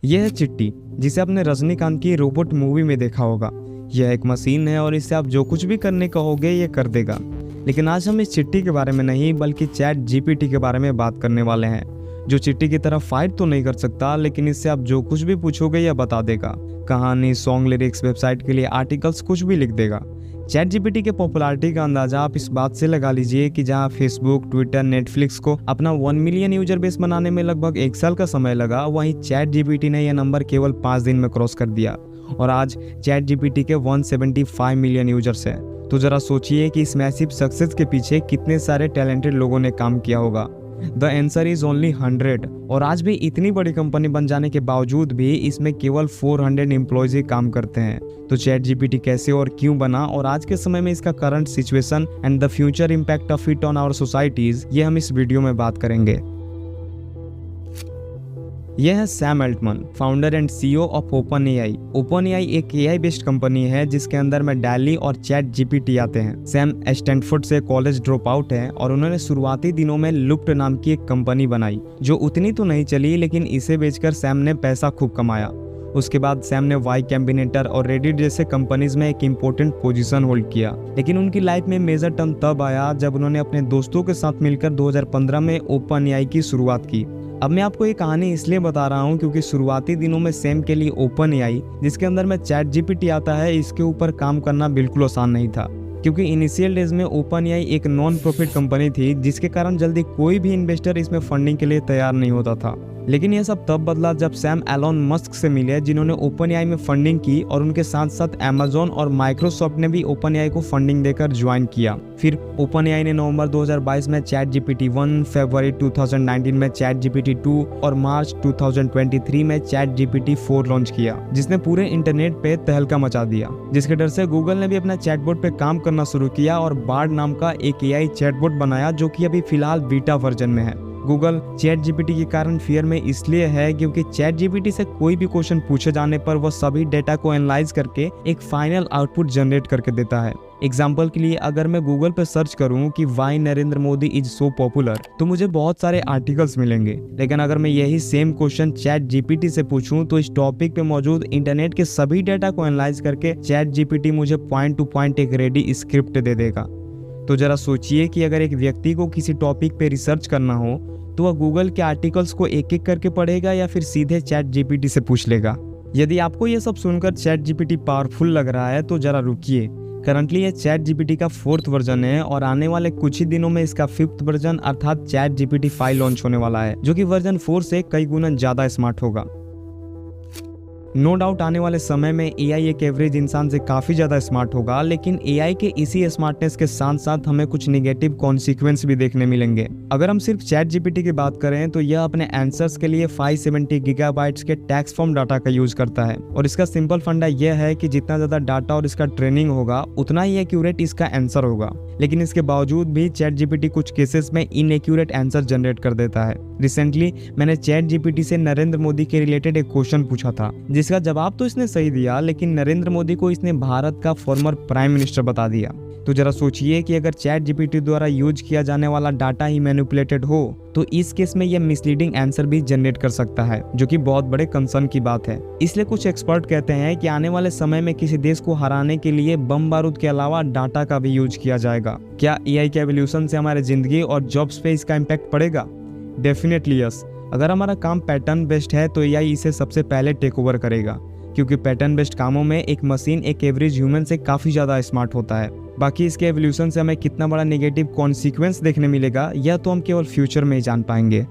यह है चिट्टी, जिसे आपने रजनीकांत की रोबोट मूवी में देखा होगा। यह एक मशीन है और इससे आप जो कुछ भी करने कहोगे ये कर देगा। लेकिन आज हम इस चिट्टी के बारे में नहीं बल्कि चैट जीपीटी के बारे में बात करने वाले हैं, जो चिट्टी की तरह फाइट तो नहीं कर सकता, लेकिन इससे आप जो कुछ भी पूछोगे यह बता देगा। कहानी, सॉन्ग लिरिक्स, वेबसाइट के लिए आर्टिकल्स, कुछ भी लिख देगा। चैट जीपीटी के पॉपुलैरिटी का अंदाजा आप इस बात से लगा लीजिए कि जहां फेसबुक, ट्विटर, नेटफ्लिक्स को अपना 1 मिलियन यूजर बेस बनाने में लगभग 1 साल का समय लगा, वहीं चैट जीपीटी ने यह नंबर केवल 5 दिन में क्रॉस कर दिया और आज चैट जीपीटी के 175 मिलियन यूजर्स हैं। तो जरा सोचिए कि इस मैसिव सक्सेस के पीछे कितने सारे टैलेंटेड लोगों ने काम किया होगा। The answer is only 100। और आज भी इतनी बड़ी कंपनी बन जाने के बावजूद भी इसमें केवल 400 एम्प्लॉयज ही काम करते हैं। तो चैट जीपीटी कैसे और क्यों बना और आज के समय में इसका current situation and the future impact of it on our societies, ये हम इस वीडियो में बात करेंगे। यह है Sam Altman, founder and CEO of OpenAI. OpenAI एक एआई बेस्ड कंपनी है जिसके अंदर में डैली और चैट जीपीटी आते हैं। सैम स्टैनफोर्ड से कॉलेज ड्रॉप आउट है और उन्होंने शुरुआती दिनों में लुप्ट नाम की एक कंपनी बनाई, जो उतनी तो नहीं चली, लेकिन इसे बेचकर सैम ने पैसा खूब कमाया। उसके बाद सैम ने वाई कॉम्बिनेटर और रेडिट जैसे कंपनीज में एक इम्पोर्टेंट पोजीशन होल्ड किया। लेकिन उनकी लाइफ में मेजर टर्न तब आया जब उन्होंने अपने दोस्तों के साथ मिलकर 2015 में ओपनएआई की शुरुआत की। अब मैं आपको ये कहानी इसलिए बता रहा हूँ क्योंकि शुरुआती दिनों में सैम के लिए ओपनएआई, जिसके अंदर में चैट जीपीटी आता है, इसके ऊपर काम करना बिल्कुल आसान नहीं था। क्योंकि इनिशियल डेज में ओपनएआई एक नॉन प्रॉफिट कंपनी थी, जिसके कारण जल्दी कोई भी इन्वेस्टर इसमें फंडिंग के लिए तैयार नहीं होता था। लेकिन यह सब तब बदला जब सैम एलोन मस्क से मिले, जिन्होंने ओपनएआई में फंडिंग की और उनके साथ साथ अमेज़न और माइक्रोसॉफ्ट ने भी ओपनएआई को फंडिंग देकर ज्वाइन किया। फिर ओपनएआई ने नवंबर 2022 में चैट जीपीटी 1, फरवरी 2019 में चैट जीपीटी 2 और मार्च 2023 में चैट जीपीटी 4 लॉन्च किया, जिसने पूरे इंटरनेट पे तहलका मचा दिया। जिसके डर से गूगल ने भी अपना चैटबॉट पे काम करना शुरू किया और बार्ड नाम का एक एआई चैटबॉट बनाया, जो कि अभी फिलहाल बीटा वर्जन में है। गूगल चैट जीपीटी के कारण फियर में इसलिए है क्योंकि चैट जीपीटी से कोई भी क्वेश्चन पूछे जाने पर वह सभी डेटा को एनालाइज करके एक फाइनल आउटपुट जनरेट करके देता है। एग्जाम्पल के लिए अगर मैं गूगल पे सर्च करूं कि why Narendra Modi is so popular, तो मुझे बहुत सारे आर्टिकल्स मिलेंगे। लेकिन अगर मैं यही सेम क्वेश्चन चैट जीपीटी से पूछूं तो इस टॉपिक पे मौजूद इंटरनेट के सभी डेटा को एनालाइज करके चैट जीपीटी मुझे पॉइंट टू पॉइंट एक रेडी स्क्रिप्ट दे देगा। तो जरा सोचिए कि अगर एक व्यक्ति को किसी टॉपिक पे रिसर्च करना हो तो वह गूगल के आर्टिकल्स को एक एक करके पढ़ेगा या फिर सीधे चैट जीपीटी से पूछ लेगा। यदि आपको यह सब सुनकर चैट जीपीटी पावरफुल लग रहा है तो जरा रुकिए। करंटली यह चैट जीपीटी का 4th वर्जन है और आने वाले कुछ ही दिनों में इसका 5th वर्जन अर्थात चैट जीपीटी 5 लॉन्च होने वाला है, जो कि वर्जन 4 से कई गुना ज्यादा स्मार्ट होगा। नो डाउट आने वाले समय में एआई एक एवरेज इंसान से काफी ज्यादा स्मार्ट होगा, लेकिन एआई के इसी स्मार्टनेस के साथ साथ हमें कुछ नेगेटिव कॉन्सिक्वेंस भी देखने मिलेंगे। अगर हम सिर्फ चैट जीपीटी की बात करें तो यह अपने आंसर्स के लिए 570 गीगाबाइट्स के टेक्स्ट फॉर्म डाटा का यूज करता है और इसका सिंपल फंडा यह है कि जितना ज्यादा डाटा और इसका ट्रेनिंग होगा उतना ही एक्यूरेट इसका आंसर होगा। लेकिन इसके बावजूद भी चैट जीपीटी कुछ केसेस में इनएक्यूरेट आंसर जनरेट कर देता है। रिसेंटली मैंने चैट जीपीटी से नरेंद्र मोदी के रिलेटेड एक क्वेश्चन पूछा था, जिसका जवाब तो इसने सही दिया, लेकिन नरेंद्र मोदी को इसने भारत का फॉर्मर प्राइम मिनिस्टर बता दिया। तो जरा सोचिए कि अगर चैट जीपीटी द्वारा यूज किया जाने वाला डाटा ही मैनिपुलेटेड हो तो इस केस में यह मिसलीडिंग आंसर भी जनरेट कर सकता है, जो कि बहुत बड़े कंसर्न की बात है। इसलिए कुछ एक्सपर्ट कहते हैं कि आने वाले समय में किसी देश को हराने के लिए बम बारूद के अलावा डाटा का भी यूज किया जाएगा। क्या एआई के एवोल्यूशन से हमारे जिंदगी और जॉब्स पे इसका इम्पैक्ट पड़ेगा? Definitely yes. अगर हमारा काम पैटर्न बेस्ड है तो एआई इसे सबसे पहले टेक ओवर करेगा, क्योंकि पैटर्न बेस्ड कामों में एक मशीन एक एवरेज ह्यूमन से काफी ज्यादा स्मार्ट होता है। बाकी इसके एवोल्यूशन से हमें कितना बड़ा नेगेटिव कॉन्सिक्वेंस देखने मिलेगा यह तो हम केवल फ्यूचर में ही जान पाएंगे।